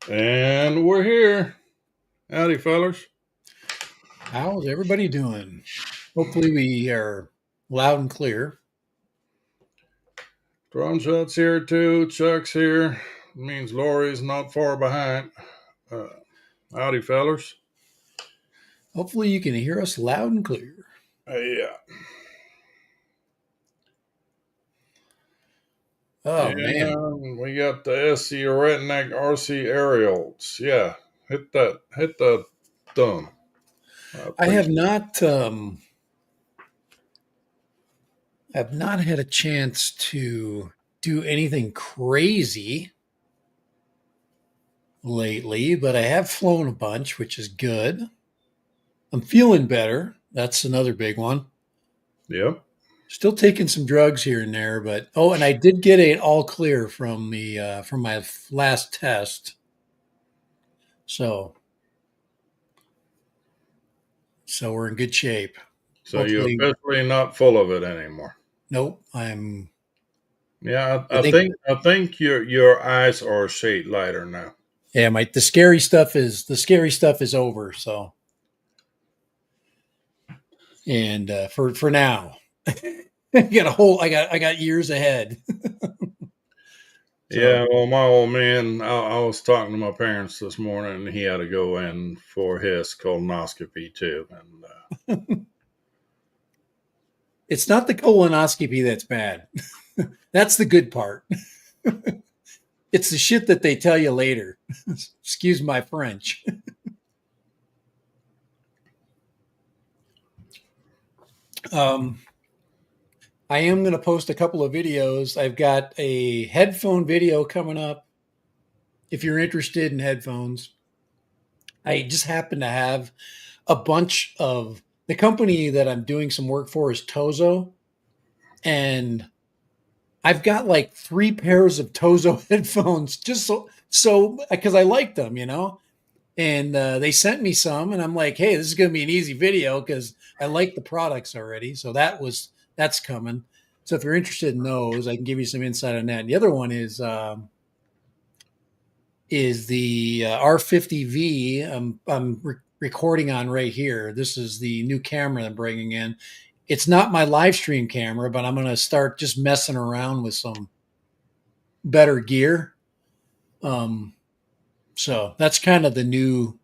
And we're here. Howdy, fellas. How's everybody doing? Hopefully, we are loud and clear. Drone Shot's here too. Chuck's here. Means Lori's not far behind. Uh, howdy, fellas. Hopefully, you can hear us loud and clear. Yeah. Oh, man. And we got the SC Redneck RC aerials. Yeah. Hit that. Hit the thumb. I I have appreciate it. not, have not had a chance to do anything crazy lately, but I have flown a bunch, which is good. I'm feeling better. That's another big one. Yep. Still taking some drugs here and there, but and I did get it all clear from my last test. So So we're in good shape. So you're Hopefully, officially not full of it anymore. nope. Yeah, I I think, think I think your eyes are a shade lighter now. yeah, the scary stuff is over. So, and for now, I got years ahead. So, Yeah, well, my old man, I was talking to my parents this morning, and he had to go in for his colonoscopy too. And it's not the colonoscopy that's bad. That's the good part. It's the shit that they tell you later. Excuse my French. Um, I am going to post a couple of videos. I've got a headphone video coming up. If you're interested in headphones, I just happen to have a bunch of the company that I'm doing some work for is Tozo, and I've got like three pairs of Tozo headphones just so because I like them. And they sent me some, and I'm like, hey, this is going to be an easy video because I like the products already. So that's coming. So if you're interested in those, I can give you some insight on that. And the other one is the R50V. I'm recording on right here. This is the new camera I'm bringing in. It's not my live stream camera, but I'm going to start just messing around with some better gear. Um, so that's kind of the new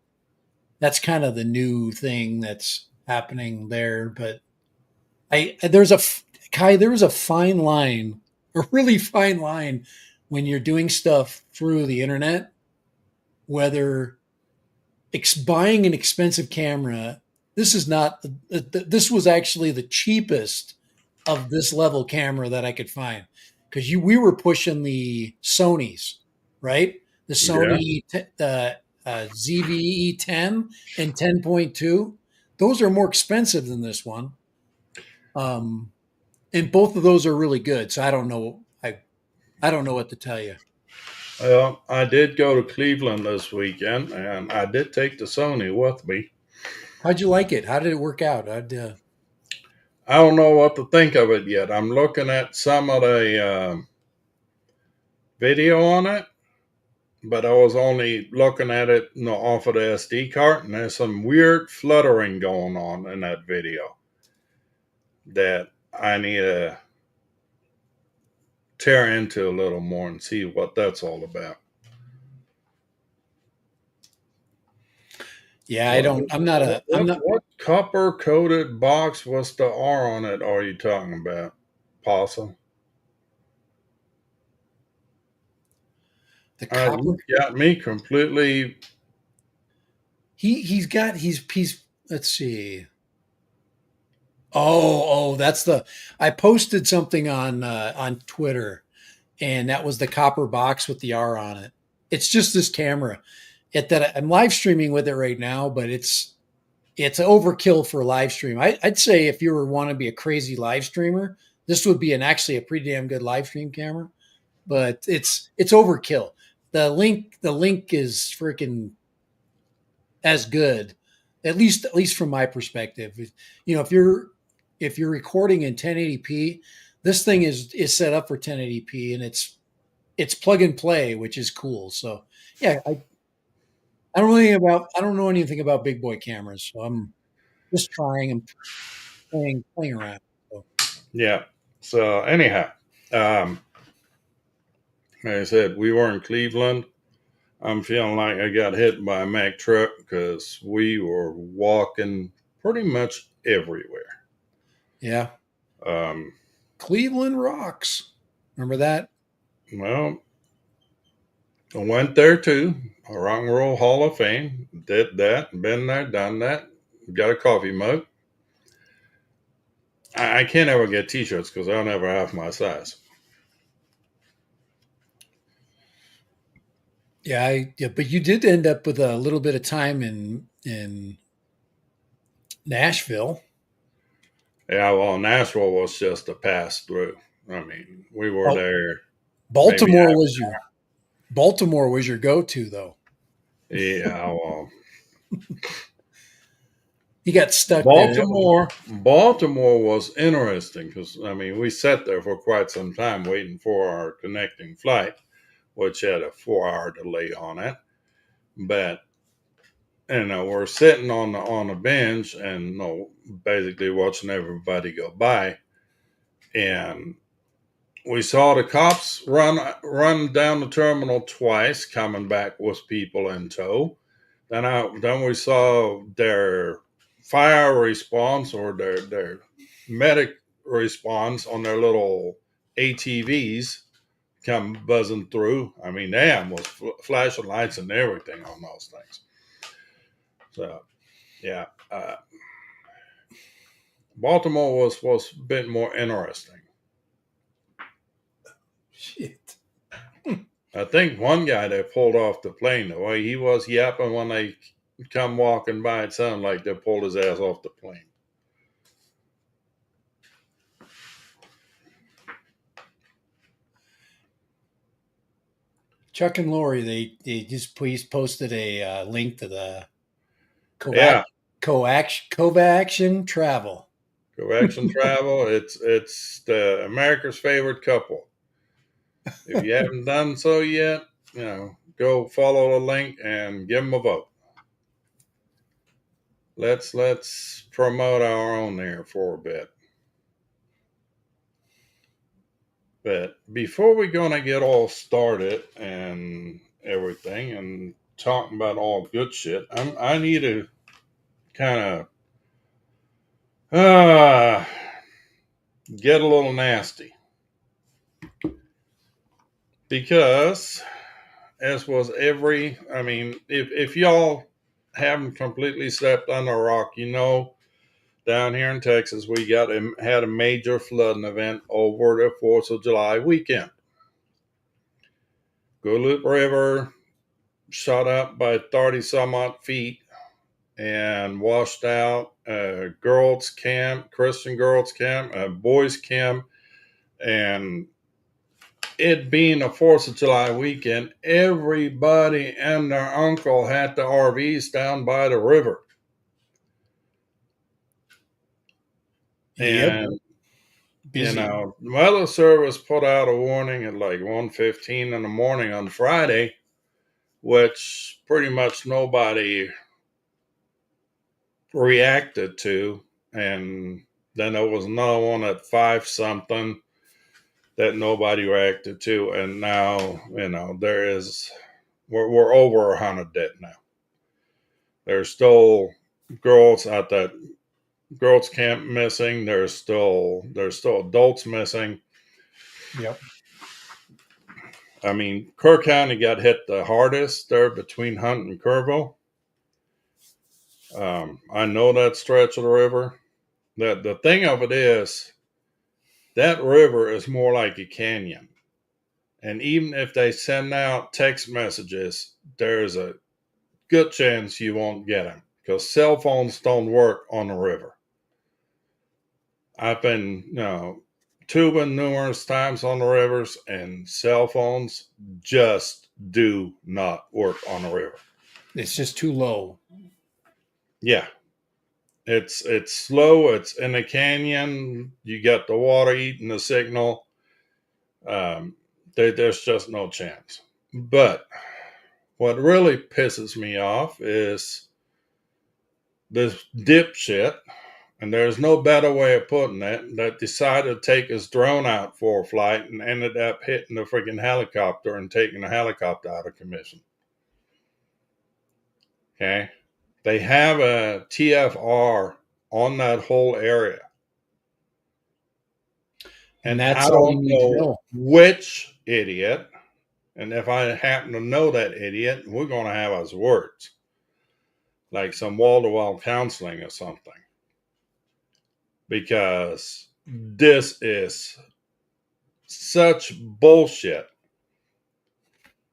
thing that's happening there. But I there's a Kai, there is a fine line, a really fine line when you're doing stuff through the internet, whether buying an expensive camera. This is not. This was actually the cheapest of this level camera that I could find because we were pushing the Sony's, right? The yeah, Sony ZVE 10 and 10.2. Those are more expensive than this one, um, and both of those are really good. So I don't know. I don't know what to tell you. well, I did go to Cleveland this weekend, and I did take the Sony with me. How'd you like it? How did it work out? I don't know what to think of it yet. I'm looking at some of the video on it, but I was only looking at it, off of the SD card, and there's some weird fluttering going on in that video that I need to tear into a little more and see what that's all about. Yeah, I What don't. I'm not what a. I'm what, not. what copper coated box was the R on it? Are you talking about, Possum? The copper. You got me completely. He's got. He's. Let's see. Oh, that's the. I posted something on Twitter, and that was the copper box with the R on it. It's just this camera. That I'm live streaming with it right now, but it's overkill for a live stream. I'd say if you were want to be a crazy live streamer, this would be actually a pretty damn good live stream camera. But it's overkill. The link is freaking as good, at least from my perspective. If you're recording in 1080p, this thing is set up for 1080p, and it's plug and play, which is cool. So yeah, I don't know anything about big boy cameras, so I'm just trying and playing around. So, Yeah. So anyhow, um, like I said, we were in Cleveland. I'm feeling like I got hit by a Mack truck because we were walking pretty much everywhere. yeah, Um, Cleveland rocks. Remember that? well, I went there too. A Rock and Roll Hall of Fame. Did that. Been there, done that. Got a coffee mug. I can't ever get T-shirts because I'll never have my size. Yeah, but you did end up with a little bit of time in Nashville. Yeah, well, Nashville was just a pass through. I mean, we were Oh, there maybe. Baltimore was your go-to though. Yeah, well, You got stuck there. Baltimore was interesting because I mean we sat there for quite some time waiting for our connecting flight, which had a 4 hour delay on it. But we're sitting on a bench and basically watching everybody go by, and we saw the cops run down the terminal twice, coming back with people in tow. Then we saw their fire response or their medic response on their little ATVs come buzzing through. I mean, damn, was flashing lights and everything on those things. So yeah, Baltimore was a bit more interesting. Shit. I think one guy that pulled off the plane, the way he was yapping when they come walking by, it sounded like they pulled his ass off the plane. Chuck and Lori, they just please posted a link to the Yeah, Covaction travel. Correction Travel. It's the America's favorite couple. If you haven't done so yet, go follow the link and give them a vote. Let's promote our own there for a bit. But before we're gonna get all started and everything and talking about all good shit, I need to kind of get a little nasty because as was I mean, if y'all haven't completely stepped on a rock, down here in Texas, we had a major flooding event over the 4th of July weekend. Good River shot up by 30 some odd feet and washed out a girls' camp, Christian girls' camp, a boys' camp, and it being a 4th of July weekend, everybody and their uncle had the RVs down by the river. Yep, And, busy. the weather service put out a warning at like 1:15 in the morning on Friday, which pretty much nobody reacted to. And then there was another one at 5 something that nobody reacted to. And now, we're over 100 dead now. There's still girls at that girls camp missing. There's still adults missing. Yep. I mean, Kerr County got hit the hardest there between Hunt and Kerrville. I know that stretch of the river. That the thing of it is, that river is more like a canyon. And even if they send out text messages, there's a good chance you won't get them because cell phones don't work on the river. I've been, tubing numerous times on the rivers, and cell phones just do not work on the river. It's just too low. Yeah, it's slow. It's in a canyon. You got the water eating the signal. There's just no chance. But what really pisses me off is this dipshit, and there's no better way of putting it, that decided to take his drone out for a flight and ended up hitting the freaking helicopter and taking the helicopter out of commission. Okay. They have a TFR on that whole area. And And I that's all you don't need to know know. which idiot, and if I happen to know that idiot, we're going to have us words like some wall to wall counseling or something. Because this is such bullshit.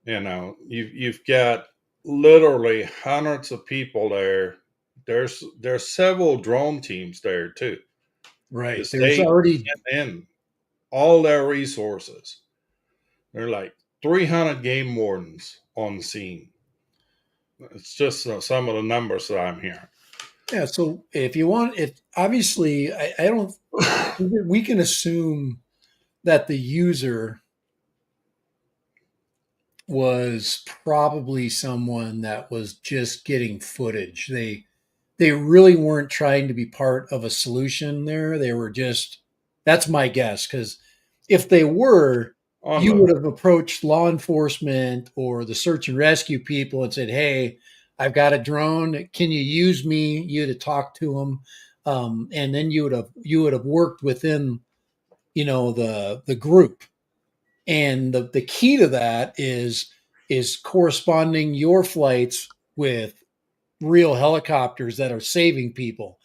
You've got literally hundreds of people there. There's several drone teams there too. The Right. There's state already sent in all their resources. They're like 300 game wardens on the scene. It's just some of the numbers that I'm hearing. yeah. So if you want, if obviously, I don't. We can assume that the user was probably someone that was just getting footage. They really weren't trying to be part of a solution there. They were just, that's my guess. Because if they were, On you the would have approached law enforcement or the search and rescue people and said, hey, I've got a drone. Can you use me? You to talk to them. And then you would have worked within, the group. And the key to that is corresponding your flights with real helicopters that are saving people.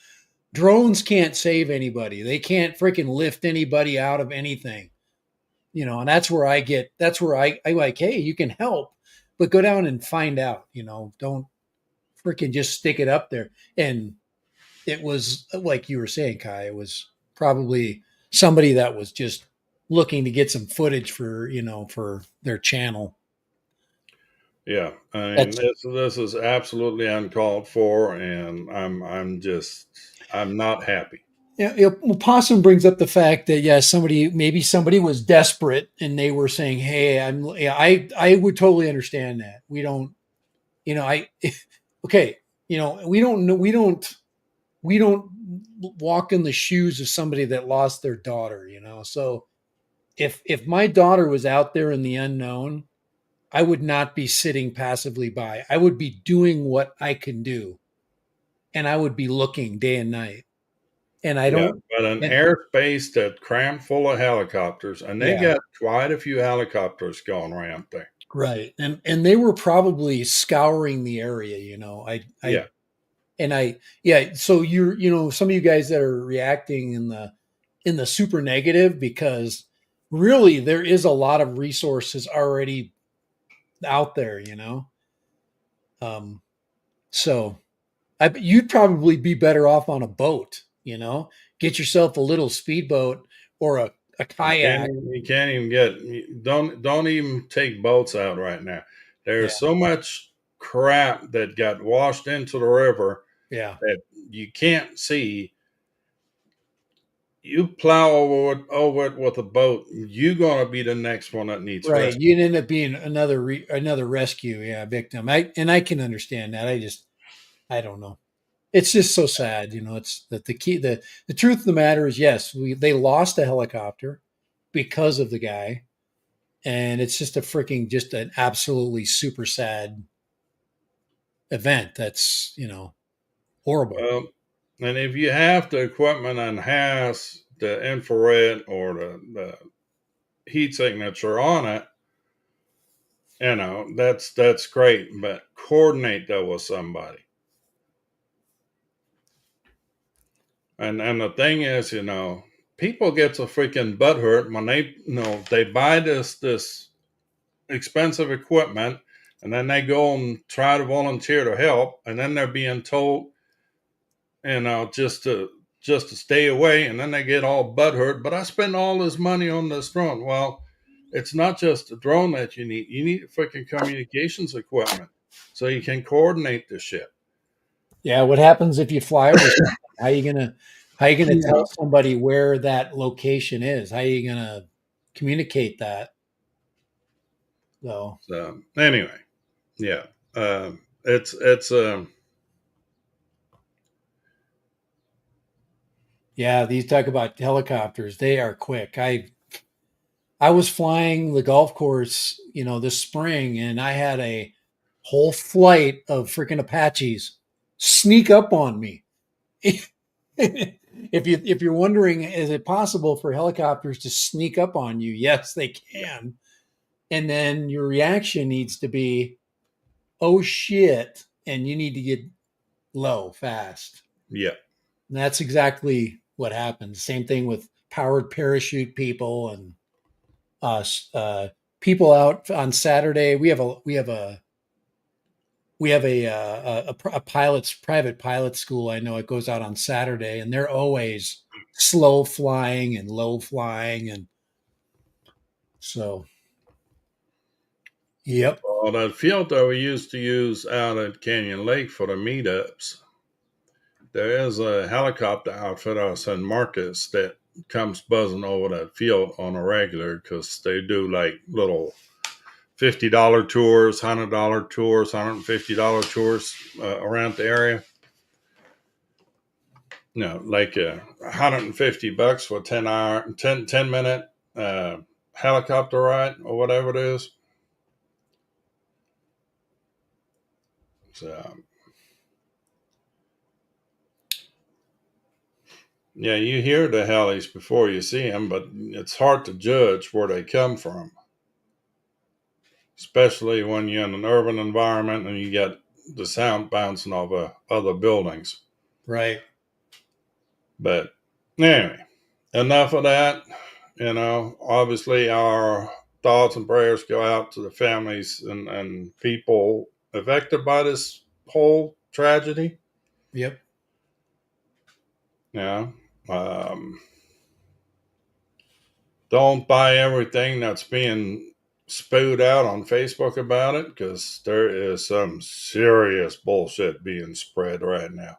Drones can't save anybody. They can't freaking lift anybody out of anything. And that's where I like, hey, you can help, but go down and find out, don't freaking just stick it up there. And it was like you were saying, Kai, it was probably somebody that was just looking to get some footage for their channel. Yeah, I mean That's this is absolutely uncalled for, and I'm not happy. well, Possum brings up the fact that yeah, maybe somebody was desperate and they were saying, "Hey, I would totally understand that. We don't, I okay, we don't walk in the shoes of somebody that lost their daughter. So if my daughter was out there in the unknown, I would not be sitting passively by. I would be doing what I can do, and I would be looking day and night. And I Yeah, don't. but an And airspace that crammed full of helicopters, and they yeah, got quite a few helicopters going around there. right. And they were probably scouring the area. I Yeah, and I yeah. So some of you guys that are reacting in the super negative because really there is a lot of resources already out there. Um. So you'd probably be better off on a boat, get yourself a little speedboat or a kayak. you can't even don't even take boats out right now. Yeah. There's so much crap that got washed into the river Yeah. that you can't see. You plow over it with a boat, you're gonna be the next one that needs Right. rescue. You'd end up being another rescue, yeah, victim. I can understand that. I don't know. It's just so sad, it's that the key the truth of the matter is yes, they lost a helicopter because of the guy. And it's just an absolutely super sad event. That's, horrible. And if you have the equipment and has the infrared or the heat signature on it, that's great. But coordinate that with somebody. And the thing is, people get so freaking butthurt when they buy this expensive equipment, and then they go and try to volunteer to help, and then they're being told, just to stay away, and then they get all butthurt. But I spent all this money on this drone. Well, it's not just a drone that you need. You need freaking communications equipment so you can coordinate the shit. Yeah, what happens if you fly over something? How you gonna Yeah. tell somebody where that location is? How are you gonna communicate that? So So anyway, Yeah. It's Yeah, these talk about helicopters. They are quick. I was flying the golf course, this spring, and I had a whole flight of freaking Apaches sneak up on me. If you're wondering, is it possible for helicopters to sneak up on you? Yes, they yeah, can. And then your reaction needs to be, oh shit, and you need to get low fast. yeah, And that's exactly what happens. Same thing with powered parachute people and people out on Saturday. We have a pilot's private pilot school. I know it goes out on Saturday, and they're always slow flying and low flying, and so yep, well, that field that we used to use out at Canyon Lake for the meetups, there is a helicopter outfit out of San Marcos that comes buzzing over that field on a regular because they do like little $50 tours, $100 tours, $150 tours around the area. Like $150 for 10 hour, 10 minute helicopter ride or whatever it is. So, yeah, you hear the helis before you see them, but it's hard to judge where they come from, especially when you're in an urban environment and you get the sound bouncing off of other buildings. right. But anyway, enough of that. Obviously, our thoughts and prayers go out to the families and people affected by this whole tragedy. Yep. Yeah. Um, don't buy everything that's being spewed out on Facebook about it because there is some serious bullshit being spread right now.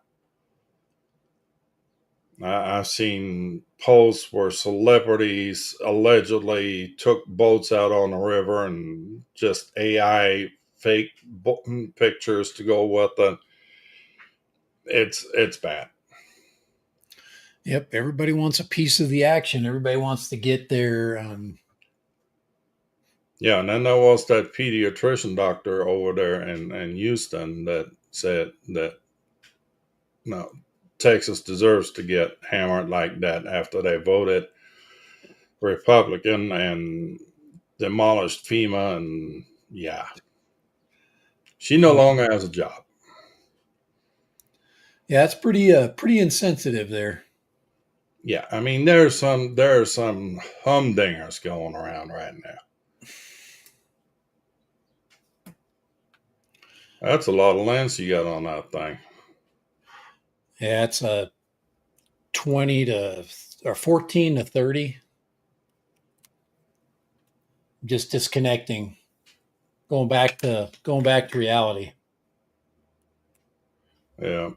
I've seen posts where celebrities allegedly took boats out on the river and just AI fake pictures to go with it. It's bad. Yep. Everybody wants a piece of the action. Everybody wants to get their Yeah, and then there was that pediatrician doctor over there in Houston that said that no, Texas deserves to get hammered like that after they voted Republican and demolished FEMA, and yeah, she no longer has a job. yeah, it's pretty insensitive there. Yeah, I mean there are some humdingers going around right now. That's a lot of lens you got on that thing. Yeah, it's a 20 to or 14 to 30, just disconnecting, going back to reality. Yeah,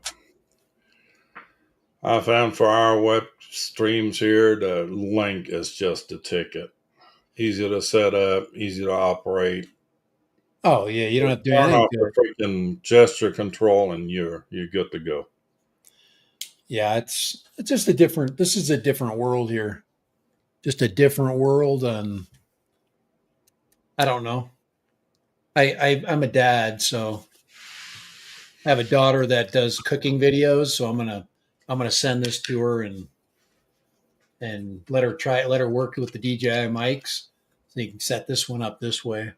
I found for our web streams here the link is just a ticket. Easy to set up, easy to operate. Oh yeah, you don't have to do Turn anything off to the it. freaking gesture control, and you're good to go. Yeah, it's just a different. This is a different world here. Just a different world, and I don't know. I'm a dad, so I have a daughter that does cooking videos. So I'm gonna send this to her and let her work with the DJI mics. So you can set this one up this way,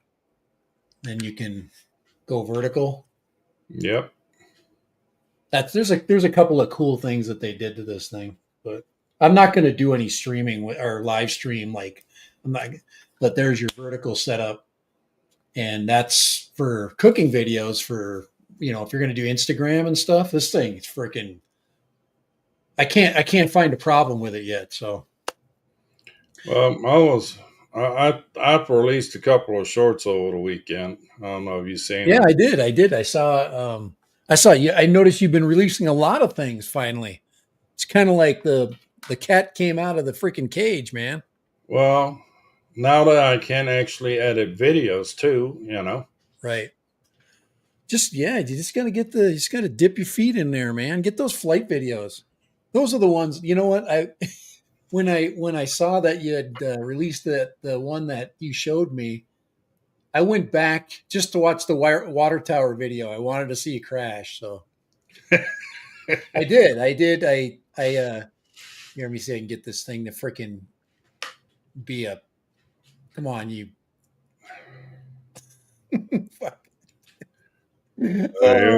then you can go vertical. Yep. There's a couple of cool things that they did to this thing, but I'm not going to do any streaming or live stream. Like I'm not. But there's your vertical setup, and that's for cooking videos. For if you're going to do Instagram and stuff, this thing is freaking. I can't find a problem with it yet. So I've released a couple of shorts over the weekend. I don't know if you've seen yeah, them. I did. I saw you. I noticed you've been releasing a lot of things finally. It's kind of like the cat came out of the freaking cage, man. Well, now that I can actually edit videos too, Right. you just gotta you just gotta dip your feet in there, man. Get those flight videos. Those are the ones. You know what? When I saw that you had released the one that you showed me, I went back just to watch the water tower video. I wanted to see a crash, so I did. I did. Here, let me see. I can get this thing to freaking be a. Come on, you. Fuck. Here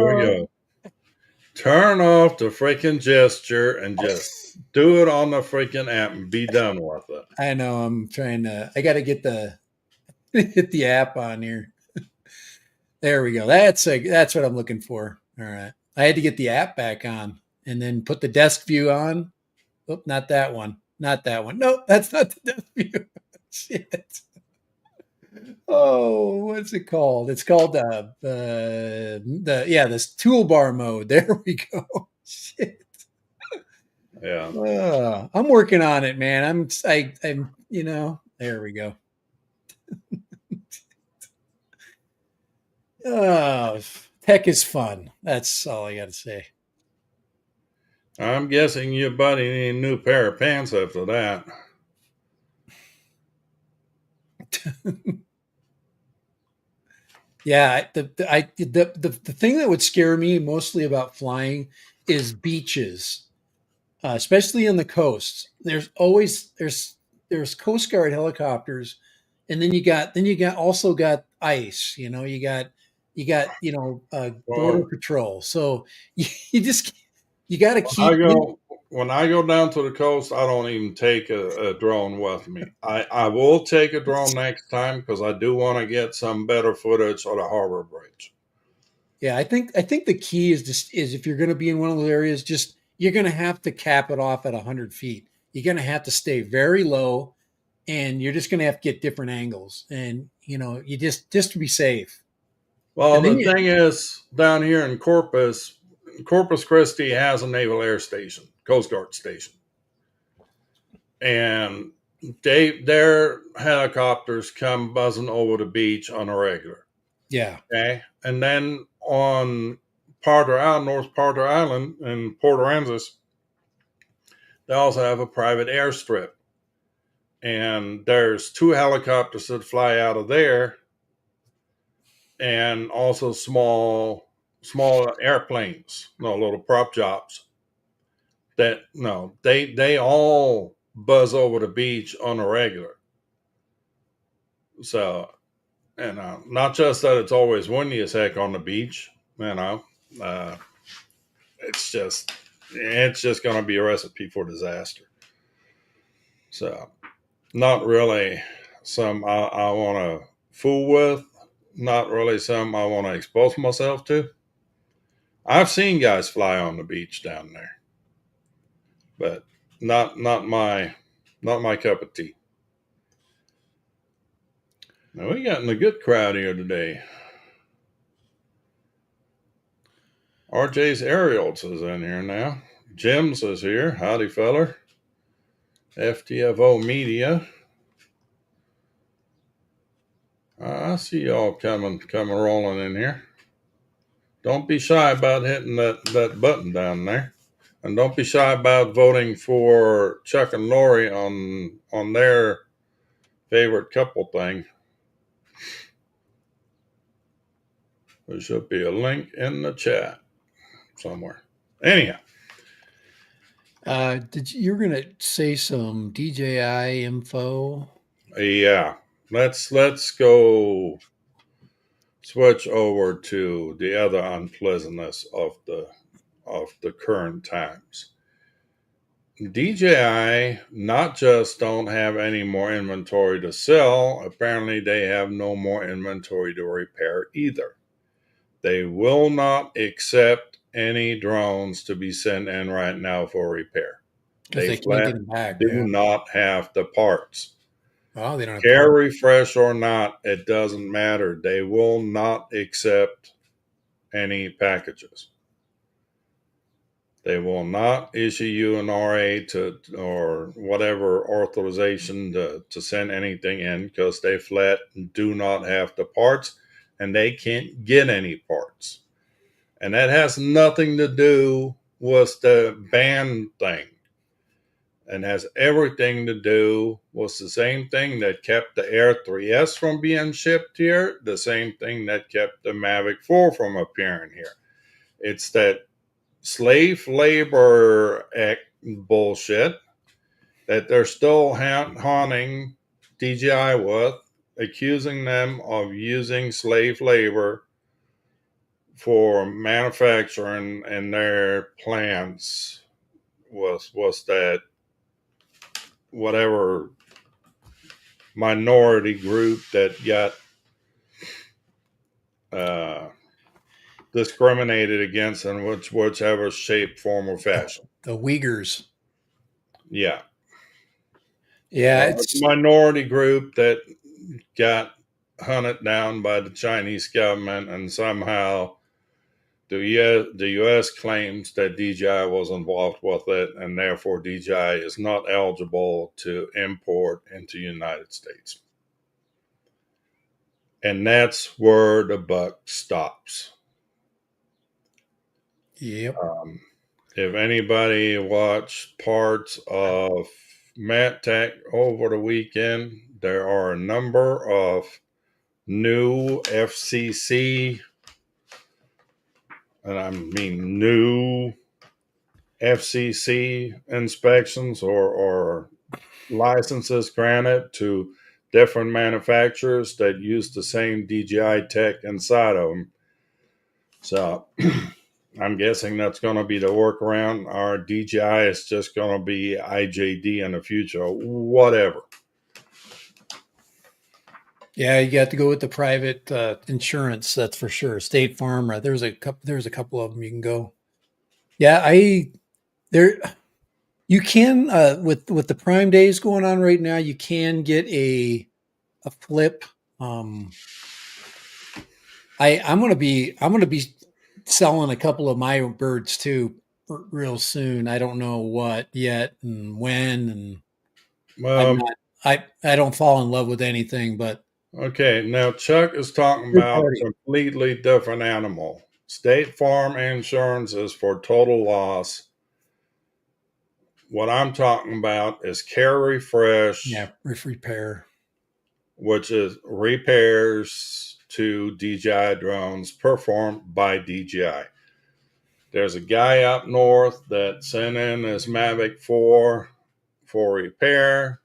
we Oh, go. Turn off the freaking gesture and just do it on the freaking app and be done with it. I know. I'm trying to. I got to get the hit the app on here. There we go. That's what I'm looking for. All right. I had to get the app back on and then put the desk view on. Oh, not that one. Not that one. Nope, that's not the desk view. Shit. Oh, what's it called? It's called this toolbar mode. There we go. Shit. Yeah. I'm working on it, man. I'm there we go. Oh, tech is fun. That's all I got to say. I'm guessing your buddy need a new pair of pants after that. Yeah, the thing that would scare me mostly about flying is beaches, especially in the coast. There's Coast Guard helicopters, and then you got also got ice. You got border Well, patrol. So you just you got to when I keep. go when I go down to the coast, I don't even take a drone with me. I will take a drone next time because I do want to get some better footage of the harbor bridge. Yeah, I think the key is just is if you're going to be in one of those areas, just you're going to have to cap it off at 100 feet. You're going to have to stay very low, and you're just going to have to get different angles, and you just to be safe. Well, And then the thing is, down here in Corpus Christi has a naval air station, Coast Guard station, and their helicopters come buzzing over the beach on a regular. yeah, Okay, and then on Parter Island, North Parter Island, in Port Aransas, they also have a private airstrip, and there's two helicopters that fly out of there, and also small airplanes, no little prop jobs that no they all buzz over the beach on a regular. So not just that it's always windy as heck on the beach, you know, uh, it's just going to be a recipe for disaster. So not really some I want to fool with, not really some I want to expose myself to. I've seen guys fly on the beach down there, but not my cup of tea. Now we got in a good crowd here today. RJ's Aerials is in here now. Jim's is here. Howdy, feller. FTFO Media. I see y'all coming rolling in here. Don't be shy about hitting that button down there. And don't be shy about voting for Chuck and Lori on their favorite couple thing. There should be a link in the chat somewhere. Anyhow, you're going to say some DJI info? yeah, let's go switch over to the other unpleasantness of the current times. DJI not just don't have any more inventory to sell, apparently they have no more inventory to repair either. They will not accept any drones to be sent in right now for repair. Because They they can't flat get them back. do Yeah. not have the parts. Oh, they don't have Care parts. refresh or not, it doesn't matter. They will not accept any packages. They will not issue you an RA to or whatever authorization to send anything in because they flat do not have the parts and they can't get any parts. And that has nothing to do with the ban thing, and has everything to do with the same thing that kept the Air 3S from being shipped here, the same thing that kept the Mavic 4 from appearing here. It's that slave labor act bullshit that they're still haunting DJI with, accusing them of using slave labor for manufacturing in their plants. Was that whatever minority group that got uh, discriminated against in whichever shape, form, or fashion. The Uyghurs. Yeah. Yeah, Well, it's minority group that got hunted down by the Chinese government, and somehow the U.S. claims that DJI was involved with it, and therefore DJI is not eligible to import into the United States. And that's where the buck stops. yep. If anybody watched parts of Matt Tech over the weekend, there are a number of new FCC, and I mean new FCC inspections or licenses granted to different manufacturers that use the same DJI tech inside of them. So I'm guessing that's going to be the workaround. Our DJI is just going to be IJD in the future, whatever. Yeah, you got to go with the private insurance. That's for sure. State Farm. There's a couple. There's a couple of them you can go. Yeah, I there. You can with the Prime days going on right now. You can get a flip. I'm gonna be selling a couple of my birds too real soon. I don't know what yet and when, and I'm Um, not. I don't fall in love with anything, but okay, now Chuck is talking third about party. a completely different animal. State Farm insurance is for total loss. What I'm talking about is Care Yeah, Refresh, repair. which is repairs to DJI drones performed by DJI. There's a guy up north that sent in his Mavic 4 for repair.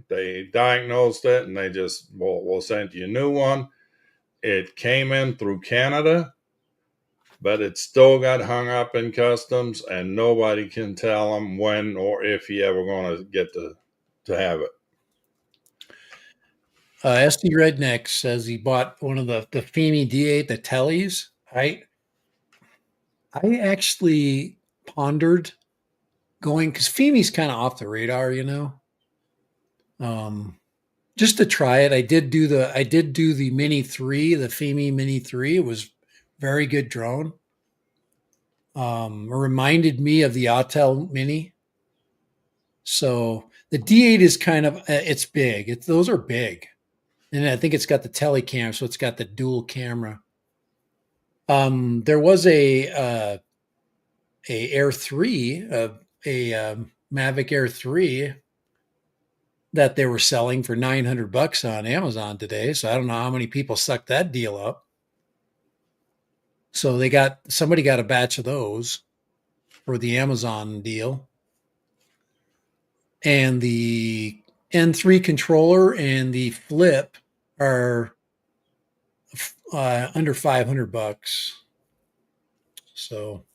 They diagnosed it and they just, well, we'll send you a new one. It came in through Canada, but it still got hung up in customs, and nobody can tell him when or if he ever going to get to have it. SD Redneck says he bought one of the Femi D8, the Tellys. I actually pondered going because Femi's kind of off the radar, Um, just to try it. I did do the Mini 3, the Femi Mini 3. It was very good drone. It reminded me of the Autel Mini. So the D8 is kind of it's big. Those are big, and I think it's got the telecam, so it's got the dual camera. There was a Air 3, Mavic Air 3 that they were selling for $900 on Amazon today. So I don't know how many people sucked that deal up. So somebody got a batch of those for the Amazon deal. And the N3 controller and the flip are under $500. So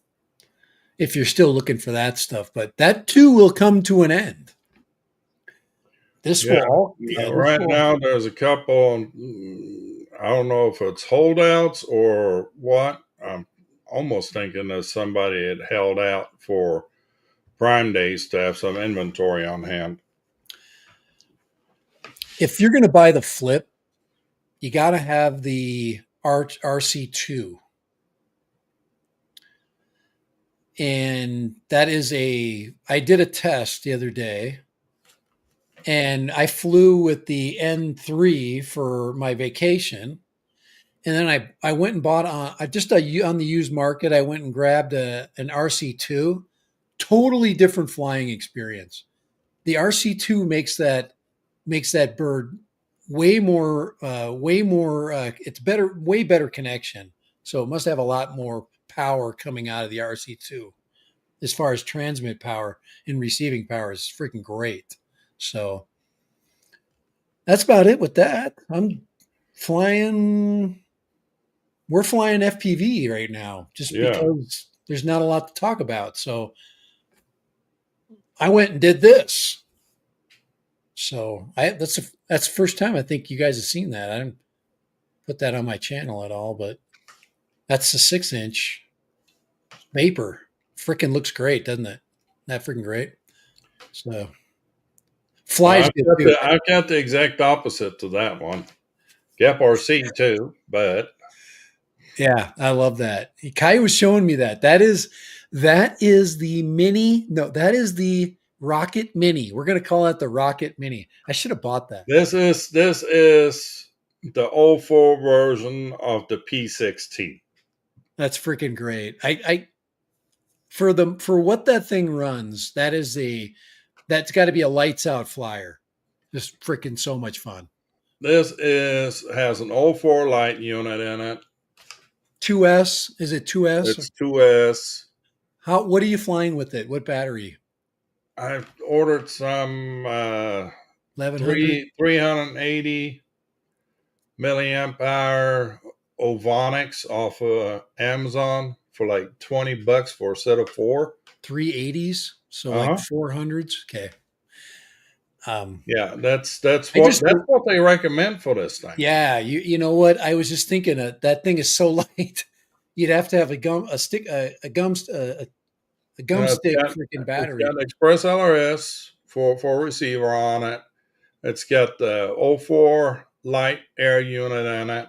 if you're still looking for that stuff, but that too will come to an end. This Yeah, will all, yeah, this right will, now there's a couple. I don't know if it's holdouts or what. I'm almost thinking that somebody had held out for Prime Days to have some inventory on hand. if you're going to buy the flip, you got to have the RC2. And that is I did a test the other day and I flew with the N3 for my vacation. and then I went and bought I just on the used market. I went and grabbed an RC2. Totally different flying experience. The RC2 makes that bird way more. It's better, way better connection. So it must have a lot more power coming out of the RC2 as far as transmit power and receiving power is freaking great. So that's about it with that. I'm flying. We're flying FPV right now just Yeah. because there's not a lot to talk about. So I went and did this. So that's the first time I think you guys have seen that. I didn't put that on my channel at all, but that's the 6-inch vapor. Freaking looks great, doesn't it? That freaking great. So Well, flies good too. I've got the exact opposite to that one. Gap RC too, but Yeah, I love that. Kai was showing me that. That is the mini. No, that is the Rocket Mini. We're gonna call it the Rocket Mini. I should have bought that. this is the '04 version of the P6T. That's freaking great. I for what that thing runs, that's got to be a lights out flyer. Just freaking so much fun. This is has an '04 light unit in it. 2S, is it 2S? It's 2S. What are you flying with it? What battery? I've ordered some 1100? 380 milliamp hour Ovonics off of Amazon for like $20 for a set of four. 380s, so Uh like huh. 400s. Okay. Yeah, I just that's what they recommend for this thing. yeah, you know what? I was just thinking that thing is so light. You'd have to have a gum Uh, stick it's got freaking it's got battery. an Express LRS for a receiver on it. It's got the '04 light air unit in it.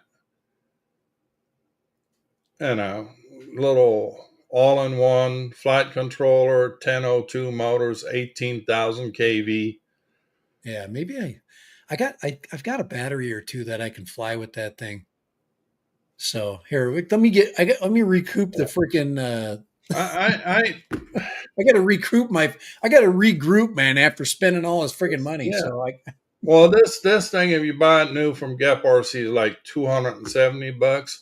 You know, little all-in-one flight controller, 1002 motors, 18,000 kV. Yeah, maybe I've got a battery or two that I can fly with that thing. So here, let me recoup the freaking I I got to recoup I got to regroup, man, after spending all this freaking money. yeah. So Well, this thing, if you buy it new from Gap RC, is like $270.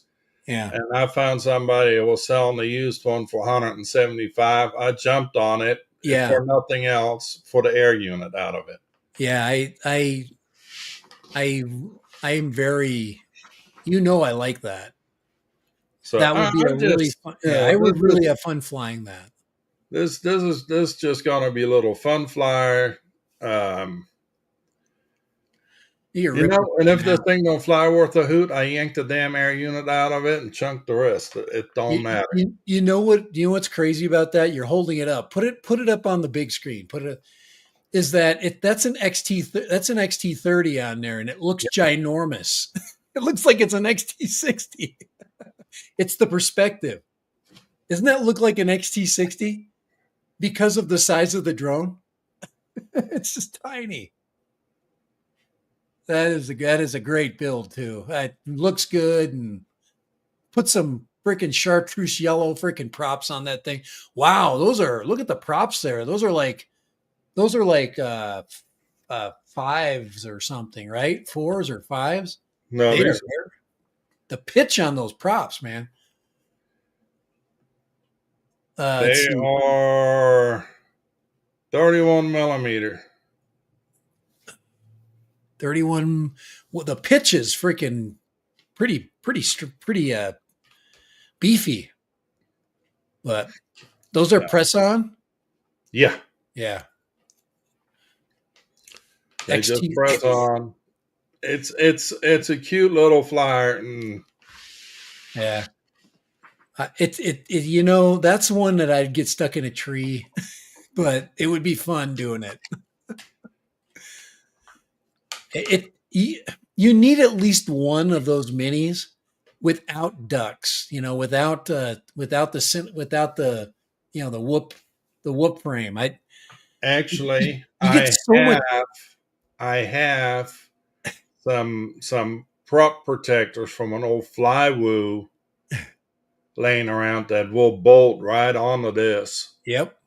yeah, And I found somebody that was selling the used one for 175. I jumped on it yeah, for nothing else for the air unit out of it. yeah. I I'm very, I like that. So That would be I a really just, fun. Yeah, I would really have fun flying that. this just gonna be a little fun flyer. Um, You can rip the and if thing this out. thing don't fly worth a hoot, I yanked the damn air unit out of it and chunked the rest. It don't matter. You know what? You know what's crazy about that? You're holding it up. Put it up on the big screen. Put it is that it that's an XT30 on there, and it looks ginormous. It looks like it's an XT60. It's the perspective. Doesn't that look like an XT60 because of the size of the drone? It's just tiny. That is a great build too. It looks good and put some freaking chartreuse yellow freaking props on that thing. Wow, look at the props there. Those are like fives or something, right? Fours or fives. No, They are these the pitch on those props, man. Let's they see, are 31 millimeter. 31. Well, the pitch is freaking pretty beefy, but those are Yeah. press on. Yeah. Yeah, They just XT. press on. It's a cute little flyer, and Yeah, that's one that I'd get stuck in a tree, but it would be fun doing it. You need at least one of those minis without ducks, without the frame. actually You get so much. I have some prop protectors from an old Flywoo laying around that will bolt right onto this. Yep.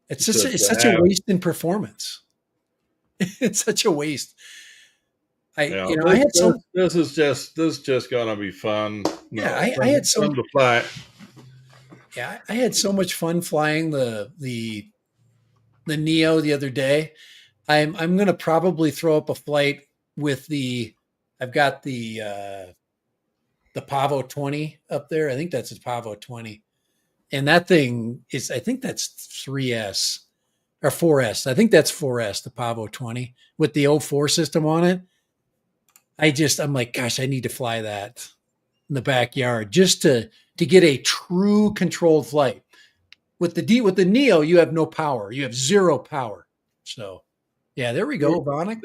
It's To, just to it's such a have, waste in performance. It's such a waste. you I know, you know I had some this is just gonna be fun. yeah No, I had some fun to fly. yeah I had so much fun flying the Neo the other day. I'm gonna probably throw up a flight with the I've got the Pavo 20 up there. I think that's a Pavo 20. And that thing is I think that's 3S or 4S. I think that's 4S, the Pavo 20 with the O4 system on it. I'm like, gosh, I need to fly that in the backyard just to get a true controlled flight. With the Neo, you have no power. You have zero power. So yeah, there we go, Vonic.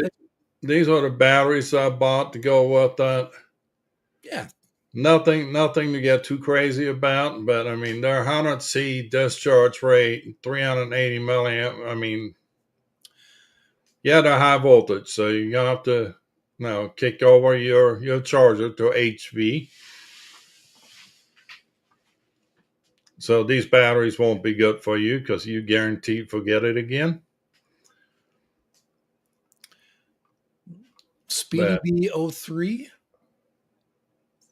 These are the batteries I bought to go with that. Yeah, Nothing to get too crazy about, but I mean they're 100C discharge rate, 380 milliamp. I mean, yeah, they're high voltage, so you're gonna have to, kick over your charger to HV. So these batteries won't be good for you because you guaranteed forget it again. Speedy But B 03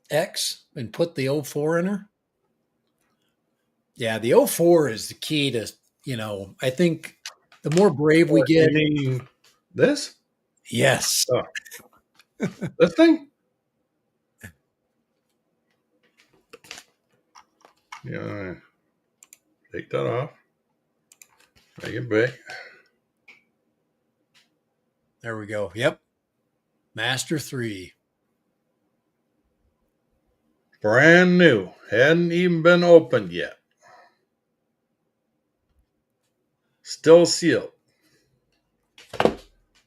X and put the O4 in her. Yeah, the O4 is the key to, I think the more brave we you get, mean this? yes. Oh, this thing? Yeah, take that off. Make it big. There we go. Yep. Master 3. Brand new. Hadn't even been opened yet. Still sealed.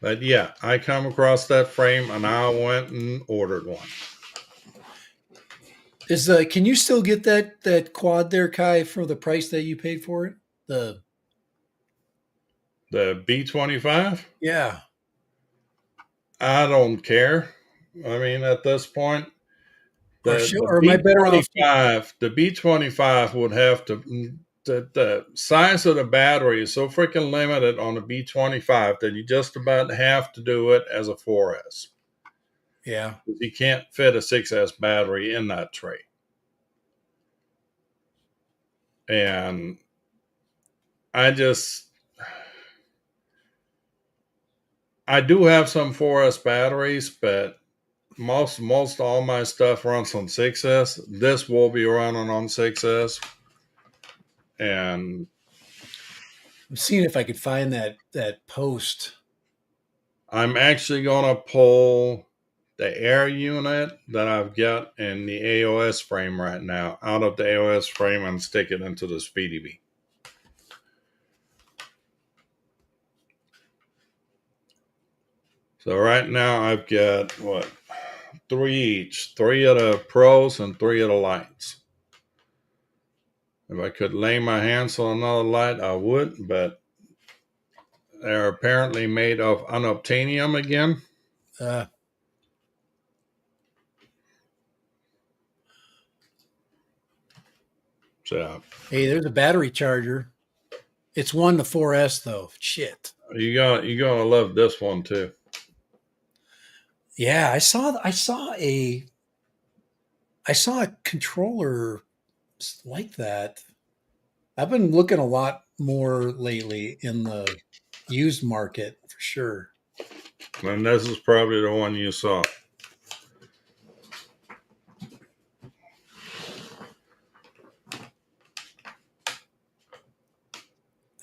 But yeah, I come across that frame and I went and ordered one. Can you still get that quad there, Kai, for the price that you paid for it? The B25, Yeah. I don't care. I mean, at this point, the Or am I better off? The B25 would have to. The size of the battery is so freaking limited on the B25 that you just about have to do it as a 4S. Yeah. You can't fit a 6S battery in that tray. And I just, I do have some 4S batteries, but most all my stuff runs on 6S. This will be running on 6S. And I'm seeing if I could find that post. I'm actually going to pull the air unit that I've got in the AOS frame right now out of the AOS frame and stick it into the Speedy Bee. So right now I've got three each, three of the pros and three of the lights. If I could lay my hands on another light, I would, but they're apparently made of unobtainium again. Uh, So hey, there's a battery charger. It's one to 4S though. Shit. you're gonna love this one too. Yeah, I saw a controller like that. I've been looking a lot more lately in the used market for sure. And this is probably the one you saw.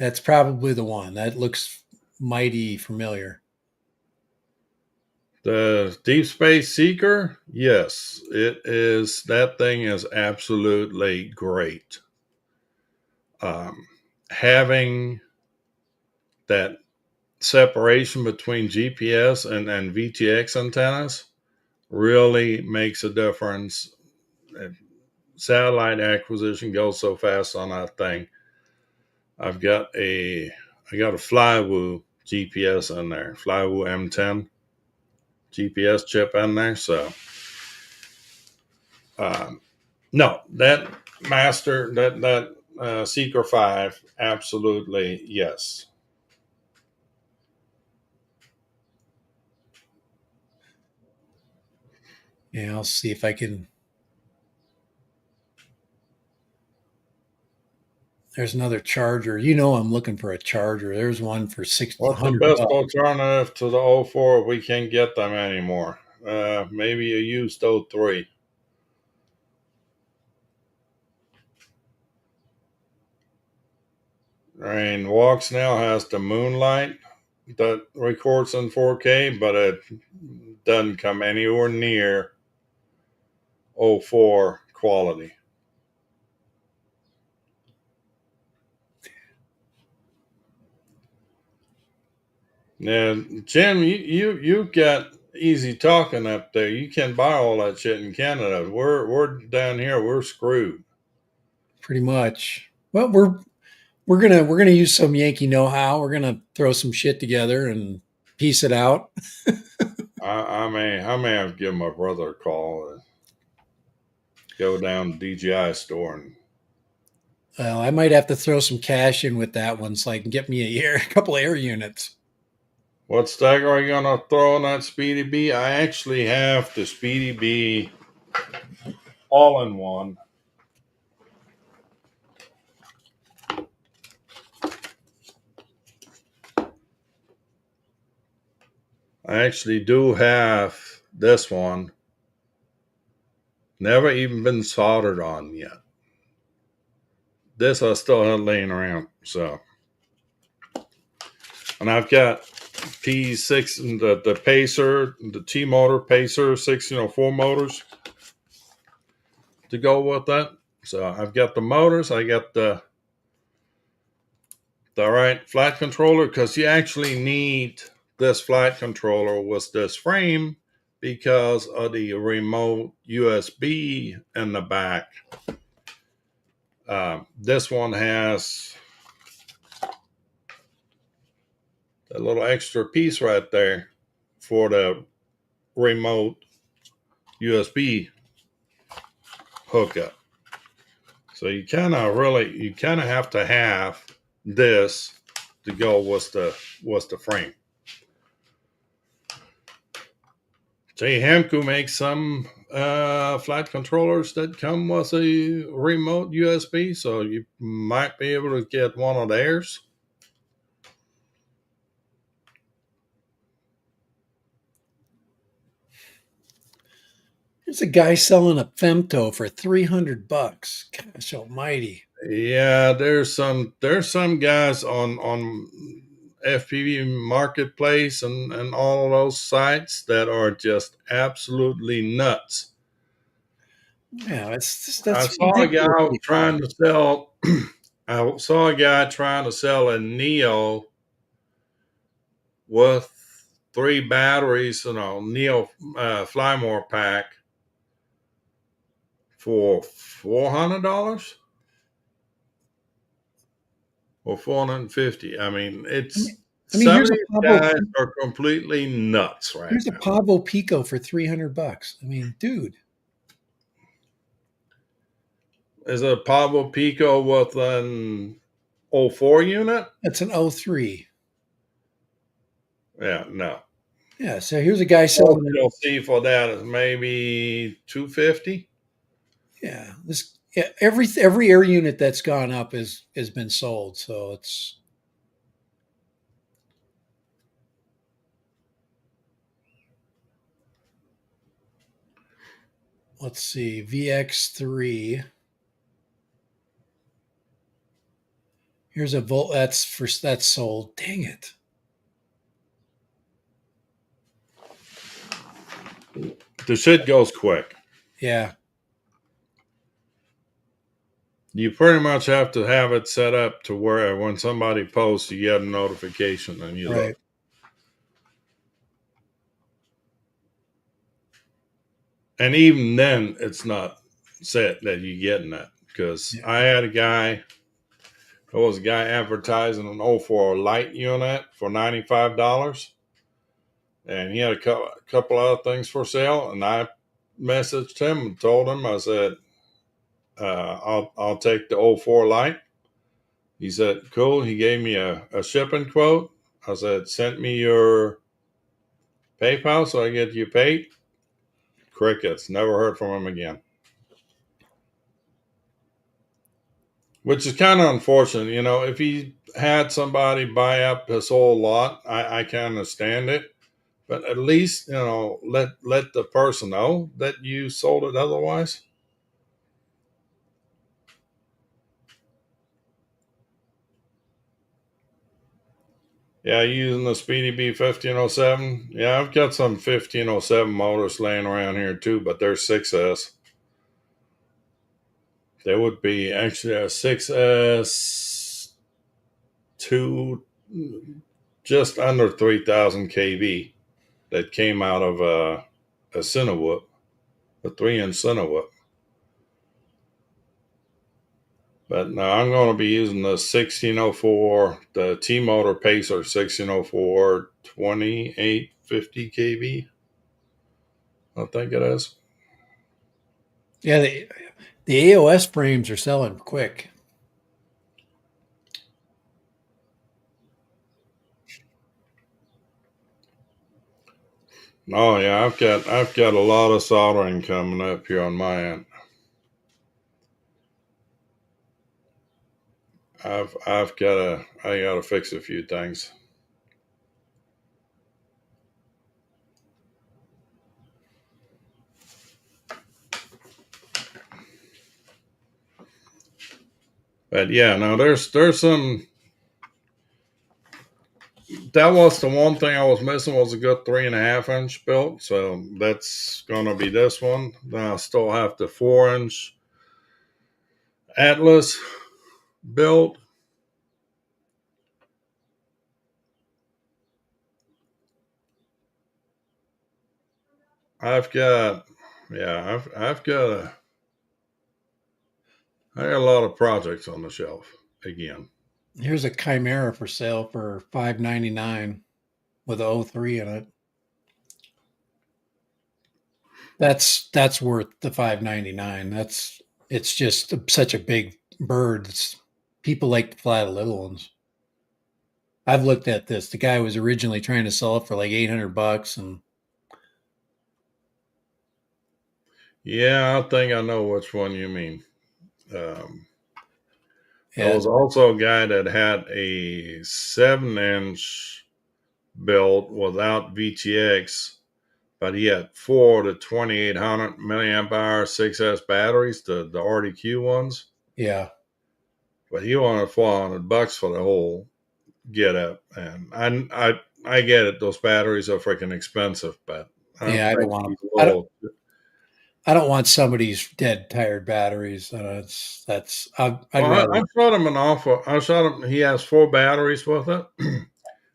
That's probably the one. That looks mighty familiar. The Deep Space Seeker, yes, it is. That thing is absolutely great. Um, Having that separation between GPS and VTX antennas really makes a difference. Satellite acquisition goes so fast on that thing. I've got I got a Flywoo GPS in there, Flywoo M10. GPS chip in there. So, no, that Master, that Seeker 5, absolutely yes. Yeah, I'll see if I can. There's another charger. You know, I'm looking for a charger. There's one for What's the 600 best bucks. alternative to the O4 if we can't get them anymore? Maybe a used O3. And Walks now has the Moonlight that records in 4K, but it doesn't come anywhere near O4 quality. Now, Jim, you've got easy talking up there. You can buy all that shit in Canada. We're down here. We're screwed. Pretty much. Well, we're gonna use some Yankee know-how. We're gonna throw some shit together and piece it out. I may have to give my brother a call and go down to DJI store. And Well, I might have to throw some cash in with that one so I can get me a couple air units. what stack are you gonna throw in that Speedy Bee? I actually have the Speedy Bee all in one. I actually do have this one. Never even been soldered on yet. This I still have laying around. So, and I've got P6 and the Pacer, the T motor Pacer 1604 motors to go with that. So I've got the motors. I got the right flight controller because you actually need this flight controller with this frame because of the remote USB in the back. This one has a little extra piece right there for the remote USB hookup. So you kind of have to have this to go with the frame. J Hamco makes some flight controllers that come with a remote USB, so you might be able to get one of theirs. There's a guy selling a Femto for 300 bucks. Gosh almighty. Yeah, there's some guys on FPV Marketplace and all of those sites that are just absolutely nuts. Yeah, I that's saw a guy ridiculously trying priced. to sell. I saw a guy trying to sell a Neo with 3 batteries, Neo Flymore pack for $400 or 450. I mean, I mean, it's I mean, some of these guys are completely nuts right here's a now. Pavo Pico for 300 bucks. I mean, dude, Is a Pablo Pico with an O4 unit? that's an O3. Yeah, no. Yeah, so here's a guy Most selling. you'll see for that is maybe 250. Yeah, this yeah, every air unit that's gone up has been sold. So it's let's see, VX3. Here's a Volt that's sold. Dang it. The shit goes quick. Yeah, You pretty much have to have it set up to where when somebody posts, you get a notification and you right. look. And even then, it's not set that you're getting that because Yeah. I had a guy. There was a guy advertising an O4 light unit for $95. and he had a couple other things for sale. And I messaged him and told him, I said, I'll take the '04 Lite. He said, cool. He gave me a shipping quote. I said, send me your PayPal so I get you paid. Crickets. Never heard from him again. Which is kind of unfortunate. You know, if he had somebody buy up his whole lot, I can understand it. But at least, you know, let the person know that you sold it otherwise. Yeah, using the Speedy B 1507. Yeah, I've got some 1507 motors laying around here too, but they're 6S. There would be actually a 6S two, just under 3,000 kV that came out of a Cinewhoop, a 3-inch Cinewhoop. But no, I'm going to be using the 1604, the T Motor Pacer 1604 2850 kV. I think it is. Yeah, the AOS frames are selling quick. Oh yeah, I've got a lot of soldering coming up here on my end. I gotta fix a few things. But yeah, no, there's some. That was the one thing I was missing was a good 3.5-inch built. So that's gonna be this one. Then I still have the 4-inch Atlas built. I've got yeah, I got a lot of projects on the shelf again. Here's a Chimera for sale for $599 with a '03 in it. That's worth the $599. It's just such a big bird. People like to fly the little ones. I've looked at this. The guy was originally trying to sell it for like $800, and Yeah, I think I know which one you mean. Um, there yeah, was also a guy that had a 7-inch build without VTX, but he had four to 2800 milliamp hour 6S batteries, the RDQ ones. yeah, But he wanted $400 for the whole get up. And I get it, those batteries are freaking expensive, but I yeah. think he's a I don't. little. I don't want somebody's dead tired batteries. I'd Well, rather. I shot him an offer. I shot him. He has four batteries with it.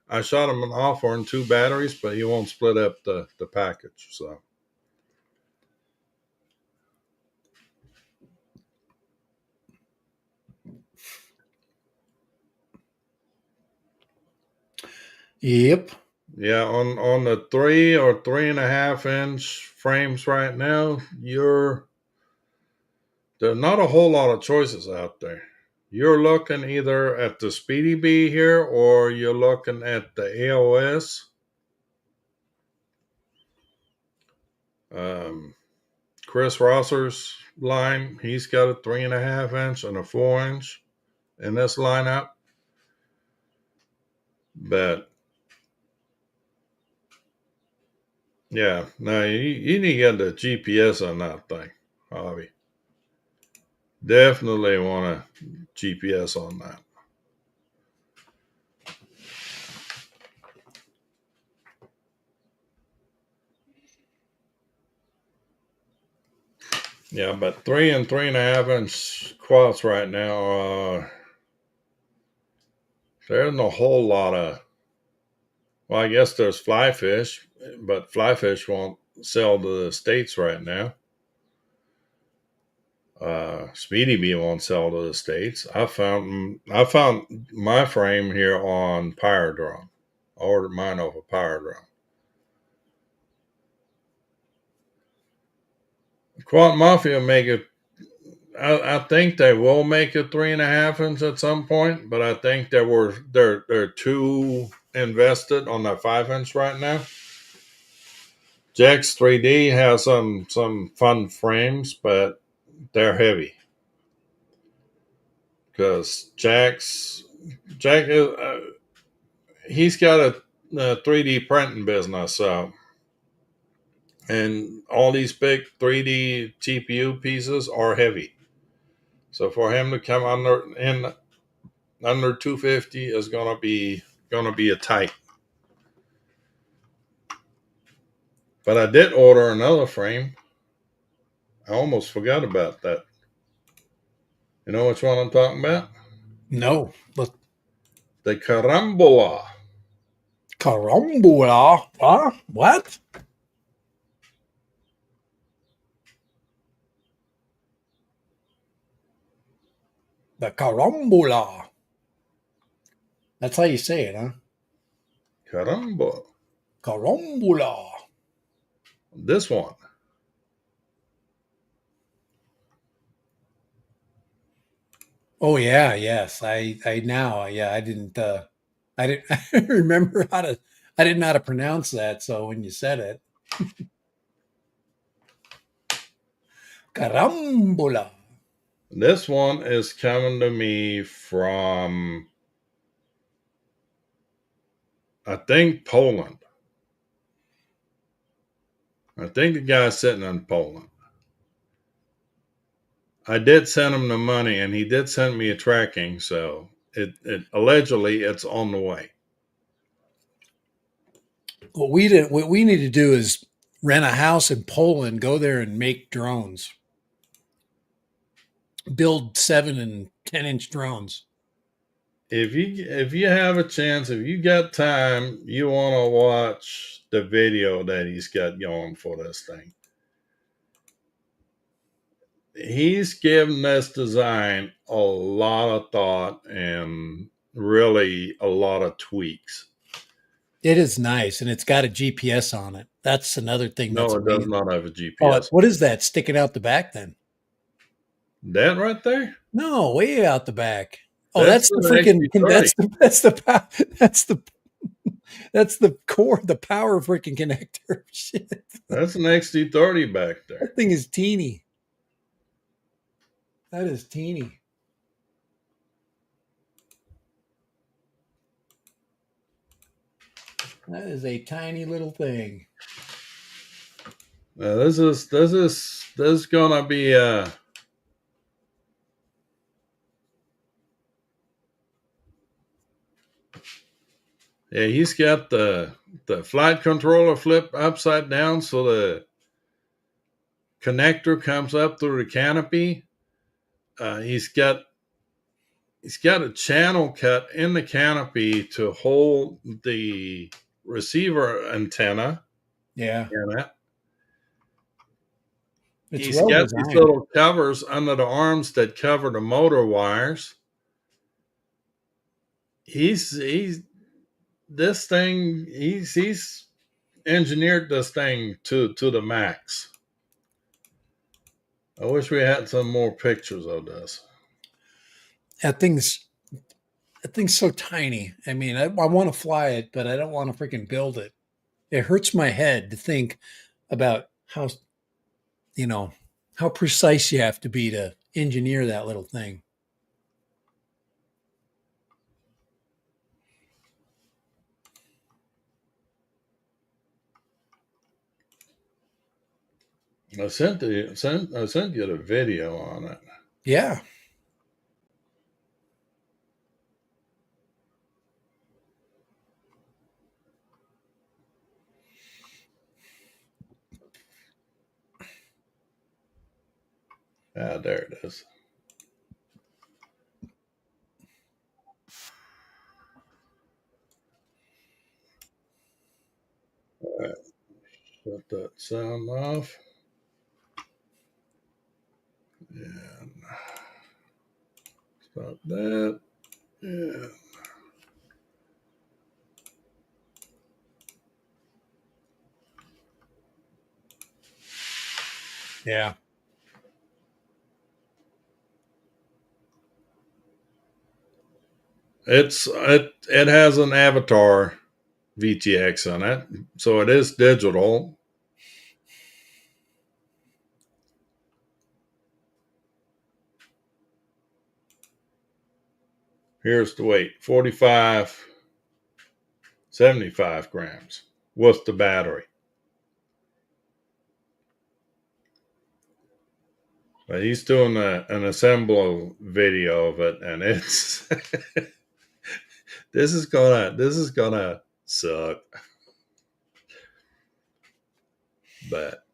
I shot him an offer and two batteries, but he won't split up the package. So Yep. yeah, on the 3 or 3.5 inch frames right now, there's not a whole lot of choices out there. You're looking either at the Speedy B here or you're looking at the AOS. Um, Chris Rosser's line, he's got a 3.5 inch and a 4 inch in this lineup. But yeah, no, you need to get the GPS on that thing, Hobby. Definitely want a GPS on that. Yeah, but 3 and 3.5 inch quads right now, there isn't a whole lot of. Well, I guess there's fly fish, but fly fish won't sell to the states right now. Speedy Bee won't sell to the states. I found my frame here on Pyrodrome. I ordered mine off of Pyrodrome. Quad Mafia make it. I think they will make a 3.5 inch at some point, but I think they're too invested on that 5 inch right now. Jack's 3D has some fun frames, but they're heavy because Jack is he's got a 3D printing business, so and all these big 3D GPU pieces are heavy. So for him to come under 250 is gonna be a tight. But I did order another frame. I almost forgot about that. You know which one I'm talking about? No, but The Carambola. carambola. Huh? What? The carambola. That's how you say it, huh? Carambola. Carambola. This one. Oh yeah, yes. I now, yeah, I didn't I didn't remember how to I didn't know how to pronounce that, so when you said it, carambola. This one is coming to me from, I think, Poland. I think the guy's sitting in Poland. I did send him the money, and he did send me a tracking, so it allegedly it's on the way. What we need to do is rent a house in Poland, go there and make drones. Build 7 and 10 inch drones. If you have a chance, if you got time, you want to watch the video that he's got going for this thing. He's given this design a lot of thought and really a lot of tweaks. It is nice, and it's got a GPS on it. That's another thing that's No, it does amazing. not have a Oh, GPS. what is that sticking out the back then? That right there? No, way out the back. Oh, That's that's the the freaking XT30. that's the core, the power freaking connector. Shit. That's an XT30 back there. That thing is teeny. That is teeny. That is a tiny little thing. Now this is gonna be yeah, he's got the flight controller flip upside down so the connector comes up through the canopy. He's got a channel cut in the canopy to hold the receiver antenna Yeah, in it. it's He's well got these designed. little covers under the arms that cover the motor wires. He's this thing. He's engineered this thing to the max. I wish we had some more pictures of this. That thing's that thing's so tiny. I mean, I want to fly it, but I don't want to freaking build it. It hurts my head to think about how you know how precise you have to be to engineer that little thing. I sent you the video on it. Yeah. Ah, there it is. All right, shut that sound off. And stop that. Yeah. Yeah. It has an avatar VTX on it, so it is digital. Here's the weight: 75 grams with the battery. But he's doing an assemble video of it, and it's this is gonna suck. But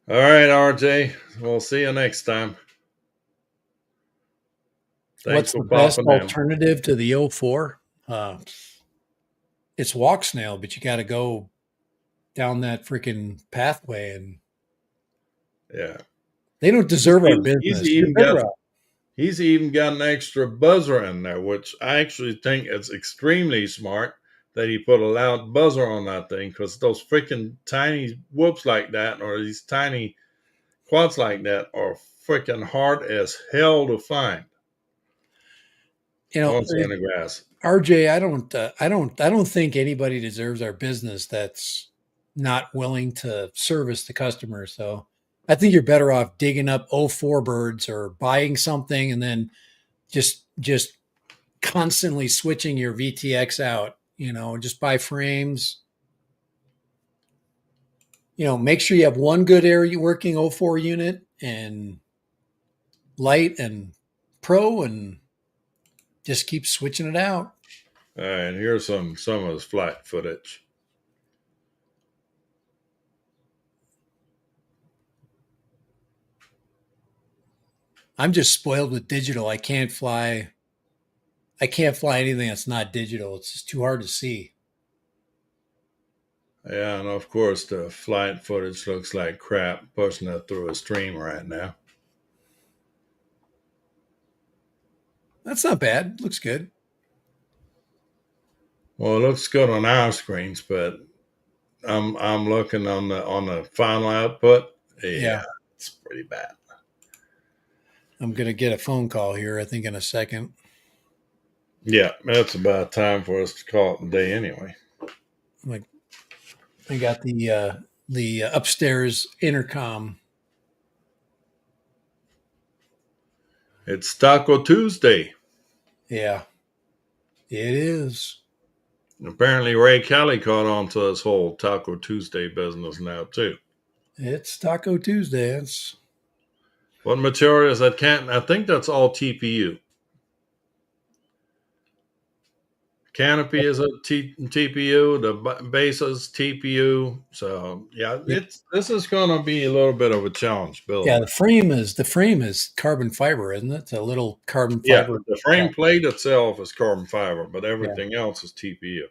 all right, RJ, we'll see you next time. Thanks What's for the best popping in. alternative to the O4? It's walk snail, but you got to go down that freaking pathway, and Yeah, they don't he's, deserve our he's business. You're even got better off. he's even got an extra buzzer in there, which I actually think is extremely smart that he put a loud buzzer on that thing, because those freaking tiny whoops like that, or these tiny quads like that, are freaking hard as hell to find You know, once they're in the grass. RJ, I don't think anybody deserves our business that's not willing to service the customer. So I think you're better off digging up O4 birds or buying something and then just constantly switching your VTX out. You know, just buy frames. You know, make sure you have one good area working O4 unit and light and pro, and just keep switching it out. All right, here's some of his flight footage. I'm just spoiled with digital. I can't fly anything that's not digital. It's just too hard to see. Yeah, and of course the flight footage looks like crap pushing it through a stream right now. That's not bad. Looks good. Well, it looks good on our screens, but I'm looking on the final output. Yeah. Yeah, it's pretty bad. I'm gonna get a phone call here, I think, in a second. Yeah, that's about time for us to call it a day anyway. Like I got the upstairs intercom. It's Taco Tuesday. Yeah, it is. Apparently, Ray Kelly caught on to this whole Taco Tuesday business now too. It's Taco Tuesday. It's What material is that? Can't I think that's all TPU. Canopy is a TPU. The base is TPU. So yeah, yeah, this is going to be a little bit of a challenge yeah. building. The frame is carbon fiber, isn't it? It's a little carbon Yeah, fiber. the frame plate itself is carbon fiber, but Yeah, everything else is TPU.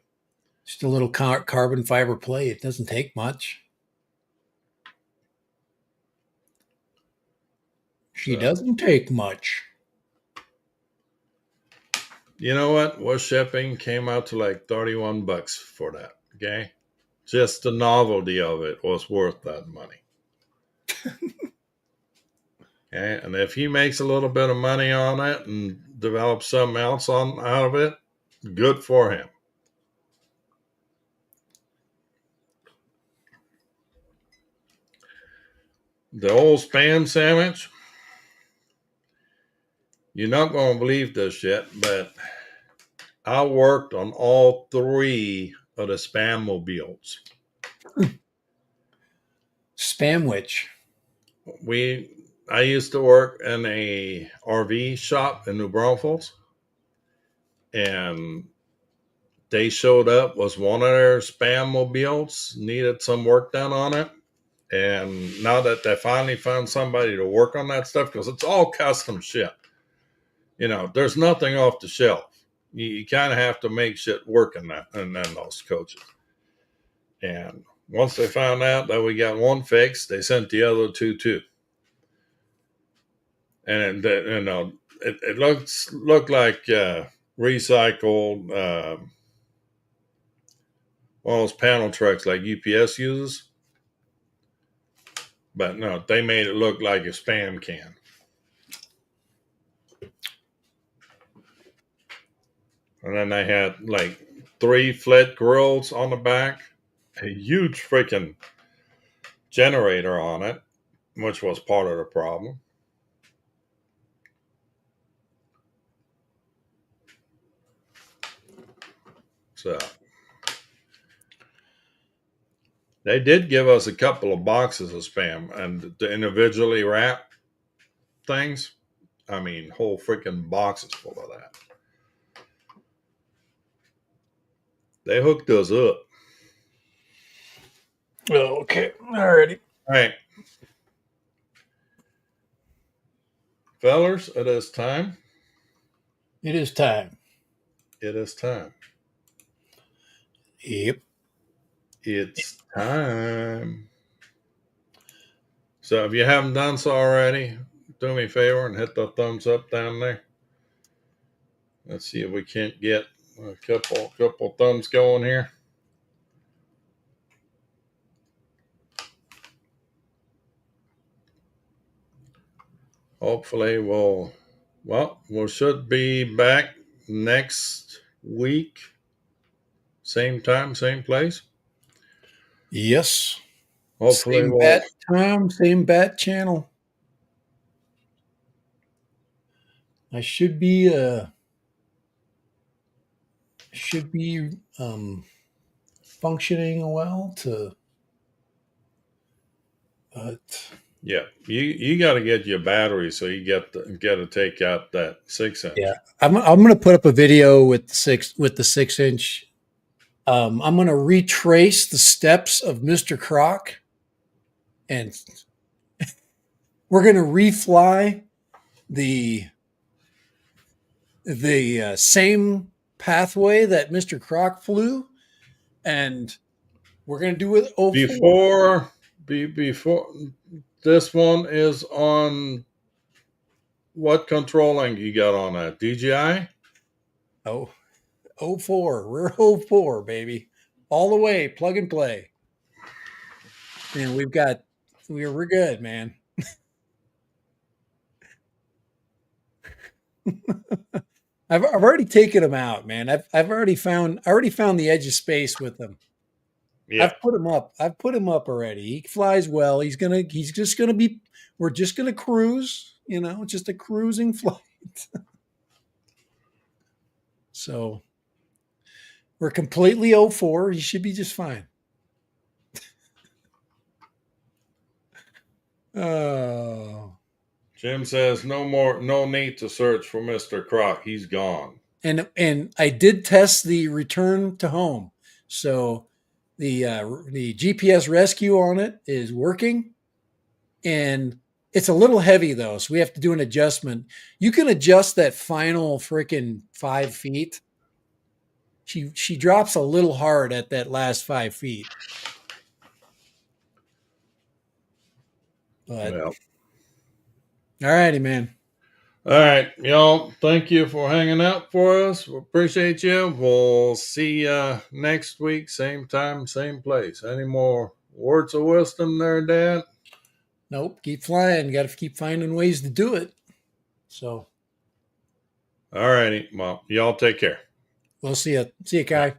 just a little carbon fiber plate. It doesn't take much. She So doesn't take much. you know what? Was shipping came out to like $31 for that. Okay, just the novelty of it was worth that money. Okay, and if he makes a little bit of money on it and develops something else on out of it, good for him. The old spam sandwich. You're not going to believe this yet, but I worked on all three of the spam mobiles. Spamwich. I used to work in a RV shop in New Braunfels, and they showed up was one of their spam mobiles needed some work done on it. And now that they finally found somebody to work on that stuff, because it's all custom shit, there's nothing off the shelf. You kind of have to make shit work in that and then those coaches. And once they found out that we got one fixed, they sent the other two too. And it looked like recycled one of those panel trucks like UPS uses. But no, they made it look like a spam can. And then they had like 3 flat grills on the back, a huge freaking generator on it, which was part of the problem. So they did give us a couple of boxes of spam and the individually wrapped things. I mean, whole freaking boxes full of that. They hooked us up. Okay. Alrighty. All right. Fellers, it is time. It is time. It is time. Yep. It's time. So if you haven't done so already, do me a favor and hit the thumbs up down there. Let's see if we can't get a couple thumbs going here. Hopefully we should be back next week. Same time, same place. Yes. Hopefully Same bat time, same bat channel. I should be functioning well to but yeah, you got to get your battery so you get to take out that 6-inch. yeah. I'm gonna put up a video with the 6-inch. I'm gonna retrace the steps of Mr. Croc, and we're gonna refly the same pathway that Mr. Croc flew, and we're gonna do it 04. Before this one is on what controlling you got on that DJI? Oh, 04. We're 04, baby. All the way, plug and play. And we're good, man. I've already taken him out, man. I've already found the edge of space with him. Yeah. I've put him up already. He flies well. We're just gonna cruise, just a cruising flight. So we're completely 04. He should be just fine. Oh. Jim says no need to search for Mr. Croc. He's gone. And I did test the return to home. So the GPS rescue on it is working, and it's a little heavy though, so we have to do an adjustment. You can adjust that final freaking 5 feet. She drops a little hard at that last 5 feet. But Well, all righty, man. all right, y'all. Thank you for hanging out for us. We appreciate you. We'll see you next week, same time, same place. Any more words of wisdom there, Dad? Nope. Keep flying. Got to keep finding ways to do it. So, all righty. Well, y'all take care. we'll see you. See you, Kai.